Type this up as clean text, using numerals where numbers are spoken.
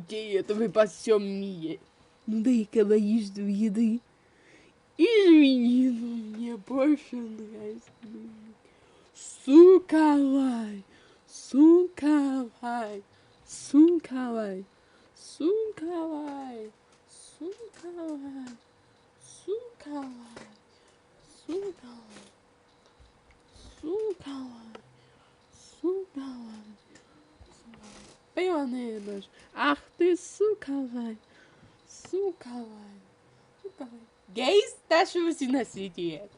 людей этого во всем мире. Ну да и количество еды. Извини, но мне больше нравится. Суканах, Суканах, Суканах, Суканах, Суканах, Суканах, Суканах, Суканах, Суканах. Пионер, ах ты, Суканах, Суканах, Суканах. Гейс, дальше вы на свете.